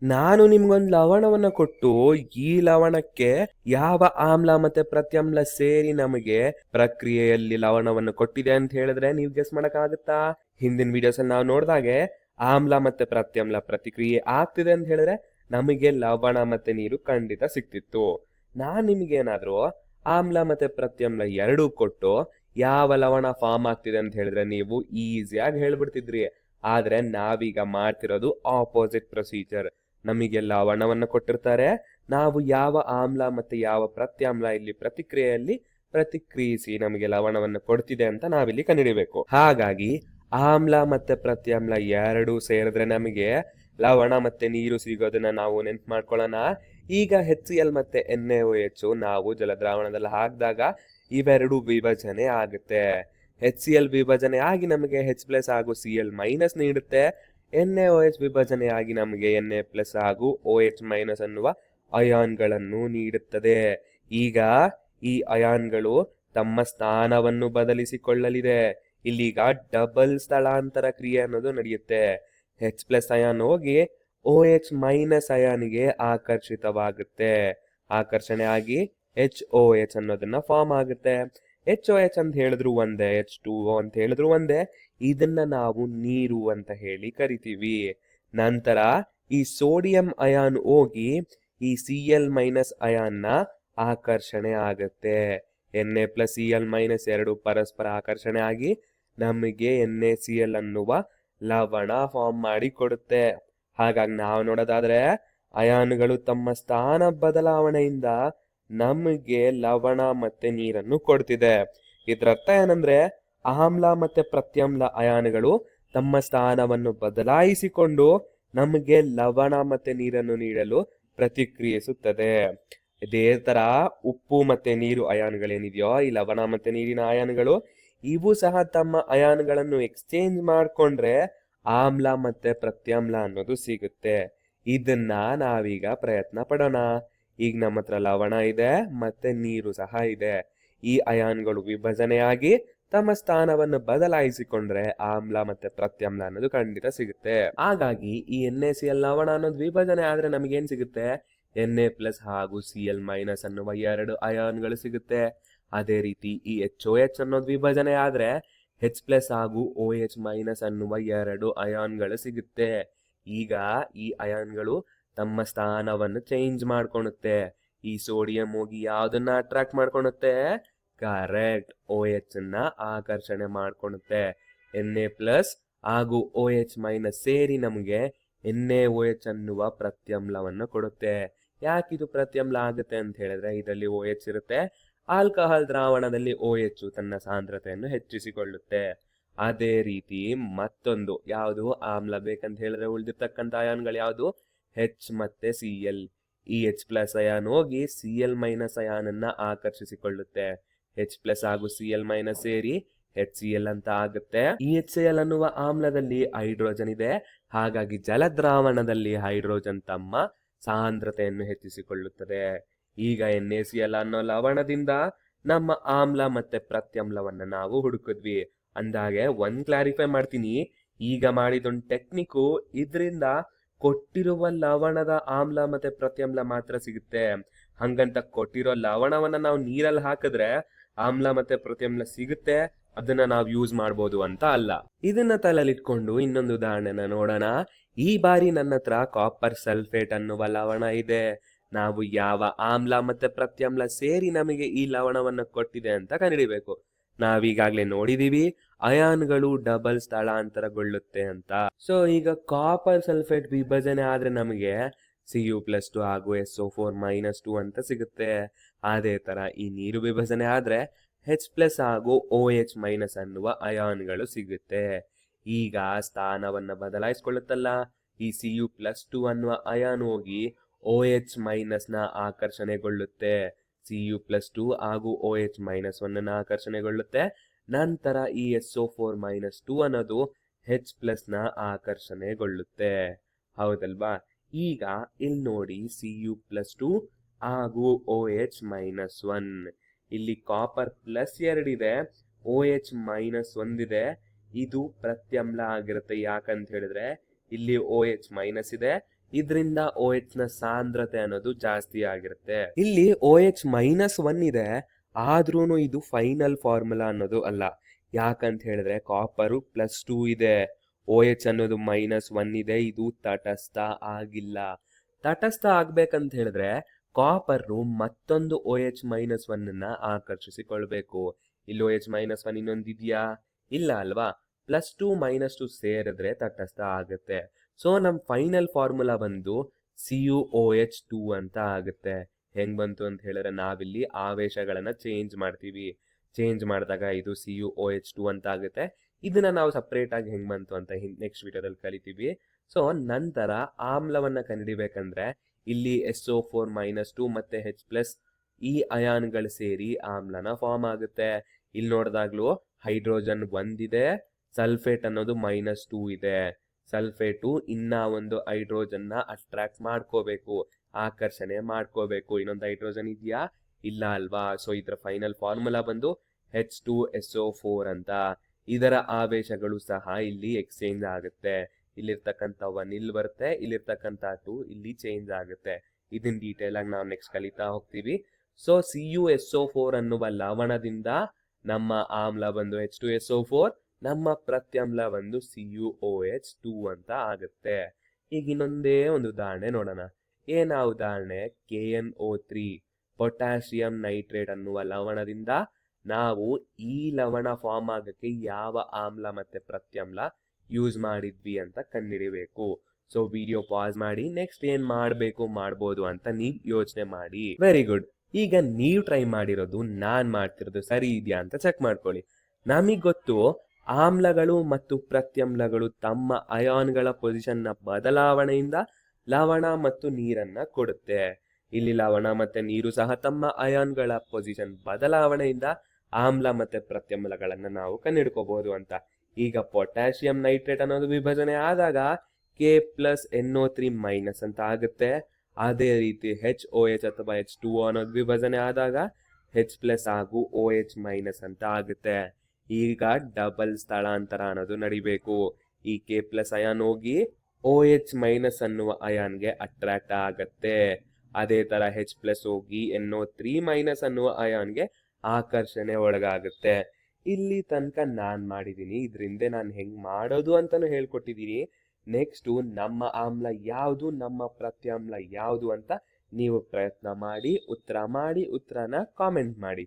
ನಾನು ನಿಮ್ಗೊಂದು ಲವಣವನ್ನ ಕೊಟ್ಟು ಈ ಲವಣಕ್ಕೆ ಯಾವ ಆಮ್ಲ ಮತ್ತೆ ಪ್ರತ್ಯಾಮ್ಲ ಸೇರಿ ನಮಗೆ ಪ್ರಕ್ರಿಯೆಯಲ್ಲಿ ಲವಣವನ್ನು ಕೊಟ್ಟಿದೆ ಅಂತ ಹೇಳಿದ್ರೆ ನೀವು ಗೆಸ್ ಮಾಡಕ್ಕಾಗುತ್ತಾ? ಹಿಂದಿನ ವಿಡಿಯೋಸ್ ಅಲ್ಲಿ ನಾವು ನೋಡಿದಾಗೆ ಆಮ್ಲ ಮತ್ತೆ ಪ್ರತ್ಯಾಮ್ಲ ಪ್ರತಿಕ್ರಿಯೆ ಆಗ್ತಿದೆ ಅಂತ ಹೇಳಿದ್ರೆ ನಮಗೆ ಲವಣ ಮತ್ತೆ ನೀರು ಖಂಡಿತ ಸಿಕ್ತಿತ್ತು. ನಾನ್ ನಿಮ್ಗೆ ಏನಾದ್ರು ಆಮ್ಲ ಮತ್ತೆ ಪ್ರತ್ಯಾಮ್ಲ ಎರಡೂ ಕೊಟ್ಟು ಯಾವ ಲವಣ ಫಾರ್ಮ್ ಆಗ್ತಿದೆ ಅಂತ ಹೇಳಿದ್ರೆ ನೀವು ಈಸಿಯಾಗಿ ಹೇಳ್ಬಿಡ್ತಿದ್ರಿ. ಆದ್ರೆ ನಾವೀಗ ಮಾಡ್ತಿರೋದು ಆಪೋಸಿಟ್ ಪ್ರೊಸೀಜರ್. ನಮಗೆ ಲವಣವನ್ನು ಕೊಟ್ಟಿರ್ತಾರೆ, ನಾವು ಯಾವ ಆಮ್ಲ ಮತ್ತೆ ಯಾವ ಪ್ರತ್ಯಾಮ್ಲ ಇಲ್ಲಿ ಪ್ರತಿಕ್ರಿಯೆಯಲ್ಲಿ ಪ್ರತಿಕ್ರಿಯಿಸಿ ನಮಗೆ ಲವಣವನ್ನು ಕೊಡ್ತಿದೆ ಅಂತ ನಾವಿಲ್ಲಿ ಕಂಡುಹಿಡಿಬೇಕು. ಹಾಗಾಗಿ ಆಮ್ಲ ಮತ್ತೆ ಪ್ರತ್ಯಾಮ್ಲ ಎರಡು ಸೇರಿದ್ರೆ ನಮಗೆ ಲವಣ ಮತ್ತೆ ನೀರು ಸಿಗೋದನ್ನ ನಾವು ನೆನ್ಪು ಮಾಡ್ಕೊಳ್ಳೋಣ. ಈಗ HCl ಮತ್ತೆ NaOH ನಾವು ಜಲದ್ರಾವಣದಲ್ಲಿ ಹಾಕಿದಾಗ ಇವೆರಡು ವಿಭಜನೆ ಆಗುತ್ತೆ. HCl ವಿಭಜನೆ ಆಗಿ ನಮಗೆ H+ ಹಾಗೂ Cl- ನೀಡುತ್ತೆ. NaOH ವಿಭಜನೆ ಆಗಿ ನಮಗೆ Na+ ಹಾಗೂ OH- ಅನ್ನುವ ಅಯಾನ್ಗಳನ್ನು ನೀಡುತ್ತದೆ. ಈಗ ಈ ಅಯಾನ್ಗಳು ತಮ್ಮ ಸ್ಥಾನವನ್ನು ಬದಲಿಸಿಕೊಳ್ಳಲಿದೆ. ಇಲ್ಲೀಗ ಡಬಲ್ ಸ್ಥಳಾಂತರ ಕ್ರಿಯೆ ಅನ್ನೋದು ನಡೆಯುತ್ತೆ. H+ ಅಯಾನ್ ಹೋಗಿ OH- ಅಯಾನಿಗೆ ಆಕರ್ಷಿತವಾಗುತ್ತೆ. ಆಕರ್ಷಣೆ ಆಗಿ HOH ಅನ್ನೋದನ್ನ ಫಾರ್ಮ್ ಆಗುತ್ತೆ. HOH ಅಂತ ಹೇಳಿದ್ರು ಒಂದೇ, H2O ಅಂತ ಹೇಳಿದ್ರು ಒಂದೇ. ಇದನ್ನ ನಾವು ನೀರು ಅಂತ ಹೇಳಿ ಕರಿತೀವಿ. ನಂತರ ಈ ಸೋಡಿಯಂ ಅಯಾನ್ ಹೋಗಿ ಈ Cl- ಅಯಾನ್ನ ಆಕರ್ಷಣೆ ಆಗುತ್ತೆ. Na+Cl- ಎರಡು ಪರಸ್ಪರ ಆಕರ್ಷಣೆ ಆಗಿ ನಮಗೆ NaCl ಅನ್ನುವ ಲವಣ ಫಾರ್ಮ್ ಮಾಡಿ ಕೊಡುತ್ತೆ. ಹಾಗಾಗಿ ನಾವು ನೋಡೋದಾದ್ರೆ ಅಯಾನುಗಳು ತಮ್ಮ ಸ್ಥಾನ ಬದಲಾವಣೆಯಿಂದ ನಮಗೆ ಲವಣ ಮತ್ತೆ ನೀರನ್ನು ಕೊಡ್ತಿದೆ. ಇದರರ್ಥ ಏನಂದ್ರೆ ಆಮ್ಲ ಮತ್ತೆ ಪ್ರತ್ಯಾಮ್ಲ ಅಯಾನುಗಳು ತಮ್ಮ ಸ್ಥಾನವನ್ನು ಬದಲಾಯಿಸಿಕೊಂಡು ನಮಗೆ ಲವಣ ಮತ್ತೆ ನೀರನ್ನು ನೀಡಲು ಪ್ರತಿಕ್ರಿಯಿಸುತ್ತದೆ. ಇದೇ ತರ ಉಪ್ಪು ಮತ್ತೆ ನೀರು ಅಯಾನುಗಳೇನಿದೆಯೋ, ಈ ಲವಣ ಮತ್ತೆ ನೀರಿನ ಅಯಾನುಗಳು ಇವು ಸಹ ತಮ್ಮ ಅಯಾನುಗಳನ್ನು ಎಕ್ಸ್ಚೇಂಜ್ ಮಾಡ್ಕೊಂಡ್ರೆ ಆಮ್ಲ ಮತ್ತೆ ಪ್ರತ್ಯಾಮ್ಲ ಅನ್ನೋದು ಸಿಗುತ್ತೆ. ಇದನ್ನ ನಾವೀಗ ಪ್ರಯತ್ನ ಪಡೋಣ. ಈಗ ನಮ್ಮ ಹತ್ರ ಲವಣ ಇದೆ ಮತ್ತೆ ನೀರು ಸಹ ಇದೆ. ಈ ಅಯಾನ್ಗಳು ವಿಭಜನೆಯಾಗಿ ತಮ್ಮ ಸ್ಥಾನವನ್ನು ಬದಲಾಯಿಸಿಕೊಂಡ್ರೆ ಆಮ್ಲ ಮತ್ತೆ ಪ್ರತ್ಯಾಮ್ಲ ಅನ್ನೋದು ಖಂಡಿತ ಸಿಗುತ್ತೆ. ಹಾಗಾಗಿ ಈ NaCl ಲವಣ ಅನ್ನೋದು ವಿಭಜನೆ ಆದ್ರೆ ನಮಗೇನ್ ಸಿಗುತ್ತೆ? Na+ ಹಾಗೂ Cl- ಅನ್ನುವ ಎರಡು ಅಯಾನ್ಗಳು ಸಿಗುತ್ತೆ. ಅದೇ ರೀತಿ ಈ HOH ಅನ್ನೋದು ವಿಭಜನೆ ಆದ್ರೆ H+ ಹಾಗೂ OH- ಅನ್ನುವ ಎರಡು ಅಯಾನ್ಗಳು ಸಿಗುತ್ತೆ. ಈಗ ಈ ಅಯಾನ್ಗಳು ತಮ್ಮ ಸ್ಥಾನವನ್ನು ಚೇಂಜ್ ಮಾಡ್ಕೊಳುತ್ತೆ. ಈ ಸೋಡಿಯಂ ಹೋಗಿ ಯಾವ್ದನ್ನ ಅಟ್ರಾಕ್ಟ್ ಮಾಡ್ಕೊಳುತ್ತೆ? ಕರೆಕ್ಟ್, OH ನ ಆಕರ್ಷಣೆ ಮಾಡ್ಕೊಳುತ್ತೆ. Na+ ಹಾಗೂ OH- ಸೇರಿ ನಮಗೆ NaOH ಅನ್ನುವ ಪ್ರತ್ಯಾಮ್ಲವನ್ನು ಕೊಡುತ್ತೆ. ಯಾಕಿದು ಪ್ರತ್ಯಾಮ್ಲ ಆಗುತ್ತೆ ಅಂತ ಹೇಳಿದ್ರೆ ಇದರಲ್ಲಿ OH ಇರುತ್ತೆ. ಆಲ್ಕಹಾಲ್ ದ್ರಾವಣದಲ್ಲಿ OH ತನ್ನ ಸಾಂದ್ರತೆಯನ್ನು ಹೆಚ್ಚಿಸಿಕೊಳ್ಳುತ್ತೆ. ಅದೇ ರೀತಿ ಮತ್ತೊಂದು ಯಾವುದು ಆಮ್ಲ ಬೇಕಂತ ಹೇಳಿದ್ರೆ ಉಳಿದಿರ್ತಕ್ಕಂಥ ಅಯಾನ್ಗಳು ಯಾವುದು? H ಮತ್ತೆ Cl. ಈ H+ ಅಯಾನ್ ಹೋಗಿ Cl- ಅಯಾನನ್ನ ಆಕರ್ಷಿಸಿಕೊಳ್ಳುತ್ತೆ. H+ ಹಾಗೂ Cl- ಸೇರಿ HCl ಅಂತ ಆಗುತ್ತೆ. ಈ HCl ಅನ್ನುವ ಆಮ್ಲದಲ್ಲಿ ಹೈಡ್ರೋಜನ್ ಇದೆ. ಹಾಗಾಗಿ ಜಲದ್ರಾವಣದಲ್ಲಿ ಹೈಡ್ರೋಜನ್ ತಮ್ಮ ಸಾಂದ್ರತೆಯನ್ನು ಹೆಚ್ಚಿಸಿಕೊಳ್ಳುತ್ತದೆ. ಈಗ NaCl ಅನ್ನೋ ಲವಣದಿಂದ ನಮ್ಮ ಆಮ್ಲ ಮತ್ತೆ ಪ್ರತ್ಯಾಮ್ಲವನ್ನ ನಾವು ಹುಡುಕಿದ್ವಿ. ಅಂದಾಗೆ ಒಂದ್ ಕ್ಲಾರಿಫೈ ಮಾಡ್ತೀನಿ. ಈಗ ಮಾಡಿದೊಂದು ಟೆಕ್ನಿಕ್ಕು, ಇದರಿಂದ ಕೊಟ್ಟಿರುವ ಲವಣದ ಆಮ್ಲ ಮತ್ತೆ ಪ್ರತ್ಯಾಮ್ಲ ಮಾತ್ರ ಸಿಗುತ್ತೆ. ಹಂಗಂತ ಕೊಟ್ಟಿರೋ ಲವಣವನ್ನ ನಾವು ನೀರಲ್ಲಿ ಹಾಕಿದ್ರೆ ಆಮ್ಲ ಮತ್ತೆ ಪ್ರತ್ಯಾಮ್ಲ ಸಿಗುತ್ತೆ, ಅದನ್ನ ನಾವು ಯೂಸ್ ಮಾಡ್ಬೋದು ಅಂತ ಅಲ್ಲ. ಇದನ್ನ ತಲೆಲಿಟ್ಕೊಂಡು ಇನ್ನೊಂದು ಉದಾಹರಣೆನ ನೋಡೋಣ. ಈ ಬಾರಿ ನನ್ನ ಹತ್ರ ಕಾಪರ್ ಸಲ್ಫೇಟ್ ಅನ್ನುವ ಲವಣ ಇದೆ. ನಾವು ಯಾವ ಆಮ್ಲ ಮತ್ತೆ ಪ್ರತ್ಯಾಮ್ಲ ಸೇರಿ ನಮಗೆ ಈ ಲವಣವನ್ನು ಕೊಟ್ಟಿದೆ ಅಂತ ಕಂಡುಹಿಡಿಬೇಕು. ನಾವೀಗಾಗ್ಲೇ ನೋಡಿದೀವಿ ಅಯಾನ್ಗಳು ಡಬಲ್ ಸ್ಥಳಾಂತರಗೊಳ್ಳುತ್ತೆ ಅಂತ. ಸೊ ಈಗ ಕಾಪರ್ ಸಲ್ಫೇಟ್ ವಿಭಜನೆ ಆದ್ರೆ ನಮಗೆ Cu+2 ಹಾಗೂ SO4- ಅಂತ ಸಿಗುತ್ತೆ. ಅದೇ ತರ ಈ ನೀರು ವಿಭಜನೆ ಆದ್ರೆ H+ ಹಾಗೂ OH- ಅನ್ನುವ ಅಯಾನ್ಗಳು ಸಿಗುತ್ತೆ. ಈಗ ಸ್ಥಾನವನ್ನ ಬದಲಾಯಿಸಿಕೊಳ್ಳುತ್ತಲ್ಲ, ಈ Cu+2 ಅನ್ನುವ ಅಯಾನ್ ಹೋಗಿ OH- ನ ಆಕರ್ಷಣೆಗೊಳ್ಳುತ್ತೆ. Cu+2 ಹಾಗೂ OH- ಆಕರ್ಷಣೆಗೊಳ್ಳುತ್ತೆ. ನಂತರ ಈ SO4- ಅನ್ನೋದು H+ ನ ಆಕರ್ಷಣೆಗೊಳ್ಳುತ್ತೆ. ಹೌದಲ್ವಾ? ಈಗ ಇಲ್ಲಿ ನೋಡಿ Cu+2 ಹಾಗೂ OH- ಇಲ್ಲಿ ಕಾಪರ್ +2 ಇದೆ, OH- ಇದೆ. ಇದು ಪ್ರತ್ಯಾಮ್ಲ ಆಗಿರುತ್ತೆ. ಯಾಕಂತ ಹೇಳಿದ್ರೆ ಇಲ್ಲಿ OH- ಇದೆ, ಇದರಿಂದ OH ನ ಸಾಂದ್ರತೆ ಅನ್ನೋದು ಜಾಸ್ತಿ ಆಗಿರುತ್ತೆ. ಇಲ್ಲಿ OH-1 ಇದೆ, ಆದ್ರೂನು ಇದು ಫೈನಲ್ ಫಾರ್ಮುಲಾ ಅನ್ನೋದು ಅಲ್ಲ. ಯಾಕಂತ ಹೇಳಿದ್ರೆ ಕಾಪರು +2 ಇದೆ, OH ಅನ್ನೋದು -1 ಇದೆ, ಇದು ತಟಸ್ಥ ಆಗಿಲ್ಲ. ತಟಸ್ಥ ಆಗ್ಬೇಕಂತ ಹೇಳಿದ್ರೆ ಕಾಪರು ಮತ್ತೊಂದು OH-1 ಅನ್ನ ಆಕರ್ಷಿಸಿಕೊಳ್ಬೇಕು. ಇಲ್ಲಿ OH-1 ಇನ್ನೊಂದಿದ್ಯಾ? ಇಲ್ಲ ಅಲ್ವಾ? +2 -2 ಸೇರಿದ್ರೆ ತಟಸ್ಥ ಆಗುತ್ತೆ. ಸೊ ನಮ್ ಫೈನಲ್ ಫಾರ್ಮುಲಾ ಬಂದು CuOH2 ಅಂತ ಆಗುತ್ತೆ. ಹೆಂಗ್ ಬಂತು ಅಂತ ಹೇಳಿದ್ರೆ ನಾವಿಲ್ಲಿ ಆವೇಶಗಳನ್ನ ಚೇಂಜ್ ಮಾಡ್ತೀವಿ. ಚೇಂಜ್ ಮಾಡಿದಾಗ ಇದು CuOH2 ಅಂತ ಆಗುತ್ತೆ. ಇದನ್ನ ನಾವು ಸಪ್ರೇಟ್ ಆಗಿ ಹೆಂಗ್ ಬಂತು ಅಂತ ನೆಕ್ಸ್ಟ್ ವಿಡಿಯೋದಲ್ಲಿ ಕಲಿತೀವಿ. ಸೊ ನಂತರ ಆಮ್ಲವನ್ನ ಕಂಡುಹಿಡಿಬೇಕಂದ್ರೆ ಇಲ್ಲಿ SO4-2 ಮತ್ತೆ H+ ಈ ಅಯಾನ್ಗಳು ಸೇರಿ ಆಮ್ಲನ ಫಾರ್ಮ್ ಆಗುತ್ತೆ. ಇಲ್ಲಿ ನೋಡಿದಾಗ್ಲೂ ಹೈಡ್ರೋಜನ್ 1 ಇದೆ, ಸಲ್ಫೇಟ್ ಅನ್ನೋದು -2 ಇದೆ. ಸಲ್ಫೇಟು ಇನ್ನ ಒಂದು ಹೈಡ್ರೋಜನ್ ನ ಅಟ್ರಾಕ್ಟ್ ಮಾಡ್ಕೋಬೇಕು, ಆಕರ್ಷಣೆ ಮಾಡ್ಕೋಬೇಕು. ಇನ್ನೊಂದು ಹೈಡ್ರೋಜನ್ ಇದೆಯಾ? ಇಲ್ಲ ಅಲ್ವಾ? ಸೊ ಇದರ ಫೈನಲ್ ಫಾರ್ಮುಲಾ ಬಂದು H2SO4 ಅಂತ. ಇದರ ಆವೇಶಗಳು ಸಹ ಇಲ್ಲಿ ಎಕ್ಸ್ಚೇಂಜ್ ಆಗುತ್ತೆ. ಇಲ್ಲಿರ್ತಕ್ಕಂಥ 1 ಇಲ್ಲಿ ಬರುತ್ತೆ, ಇಲ್ಲಿರ್ತಕ್ಕಂಥ 2 ಇಲ್ಲಿ ಚೇಂಜ್ ಆಗುತ್ತೆ. ಇದನ್ನ ಡೀಟೇಲ್ ಆಗಿ ನಾವು ನೆಕ್ಸ್ಟ್ ಕಲಿತಾ ಹೋಗ್ತೀವಿ. ಸೊ CuSO4 ಅನ್ನುವ ಲವಣದಿಂದ ನಮ್ಮ ಆಮ್ಲ ಬಂದು H2SO4, ನಮ್ಮ ಪ್ರತ್ಯಮ್ಲ ಬಂದು CuOH2 ಅಂತ ಆಗುತ್ತೆ. ಈಗ ಇನ್ನೊಂದೇ ಒಂದು ಉದಾಹರಣೆ ನೋಡೋಣ. ಏನಾ ಉದಾಹರಣೆ? KNO3 ಪೊಟ್ಯಾಷಿಯಂ ನೈಟ್ರೇಟ್ ಅನ್ನುವ ಲವಣದಿಂದ ನಾವು ಈ ಲವಣ ಫಾರ್ಮ್ ಆಗಕ್ಕೆ ಯಾವ ಆಮ್ಲ ಮತ್ತೆ ಪ್ರತ್ಯಮ್ಲ ಯೂಸ್ ಮಾಡಿದ್ವಿ ಅಂತ ಕಂಡುಹಿಡಿಬೇಕು. ಸೊ ವಿಡಿಯೋ ಪಾಸ್ ಮಾಡಿ ನೆಕ್ಸ್ಟ್ ಏನ್ ಮಾಡ್ಬೋದು ಅಂತ ನೀವ್ ಯೋಚನೆ ಮಾಡಿ. Very good. ಈಗ ನೀವು ಟ್ರೈ ಮಾಡಿರೋದು ನಾನ್ ಮಾಡ್ತಿರೋದು ಸರಿ ಇದೆಯಾ ಅಂತ ಚೆಕ್ ಮಾಡ್ಕೊಳ್ಳಿ. ನಮಗ್ ಗೊತ್ತು ಆಮ್ಲಗಳು ಮತ್ತು ಪ್ರತ್ಯಮ್ಲಗಳು ತಮ್ಮ ಅಯಾನ್ಗಳ ಪೊಸಿಷನ್ ನ ಬದಲಾವಣೆಯಿಂದ ಲವಣ ಮತ್ತು ನೀರನ್ನ ಕೊಡುತ್ತೆ. ಇಲ್ಲಿ ಲವಣ ಮತ್ತೆ ನೀರು ಸಹ ತಮ್ಮ ಅಯಾನ್ಗಳ ಪೊಸಿಷನ್ ಬದಲಾವಣೆಯಿಂದ ಆಮ್ಲ ಮತ್ತೆ ಪ್ರತ್ಯಮ್ಲಗಳನ್ನ ನಾವು ಕಂಡುಹಿಡ್ಕೋಬಹುದು ಅಂತ. ಈಗ ಪೊಟ್ಯಾಷಿಯಂ ನೈಟ್ರೇಟ್ ಅನ್ನೋದು ವಿಭಜನೆ ಆದಾಗ K+NO3- ಅಂತ ಆಗುತ್ತೆ. ಅದೇ ರೀತಿ HOH ಅಥವಾ H2O ಅನ್ನೋದು ವಿಭಜನೆ ಆದಾಗ H+ ಹಾಗೂ OH- ಅಂತ ಆಗುತ್ತೆ. ಈಗ ಡಬಲ್ ಸ್ಥಳಾಂತರ ಅನ್ನೋದು ನಡಿಬೇಕು. ಈ K+ ಅಯಾನ್ ಹೋಗಿ OH- ಅನ್ನುವ ಅಯಾನ್ಗೆ ಅಟ್ರಾಕ್ಟ್ ಆಗತ್ತೆ. ಅದೇ ತರ H+ ಹೋಗಿ NO3- ಅನ್ನುವ ಅಯಾನ್ಗೆ ಆಕರ್ಷಣೆ ಒಳಗಾಗುತ್ತೆ. ಇಲ್ಲಿ ತನಕ ನಾನ್ ಮಾಡಿದೀನಿ. ಇದರಿಂದ ನಾನು ಹೆಂಗ್ ಮಾಡೋದು ಅಂತಾನು ಹೇಳ್ಕೊಟ್ಟಿದೀನಿ. ನೆಕ್ಸ್ಟ್ ನಮ್ಮ ಆಮ್ಲ ಯಾವುದು, ನಮ್ಮ ಪ್ರತ್ಯಾಮ್ಲ ಯಾವುದು ಅಂತ ನೀವು ಪ್ರಯತ್ನ ಮಾಡಿ ಉತ್ತರನ ಕಾಮೆಂಟ್ ಮಾಡಿ.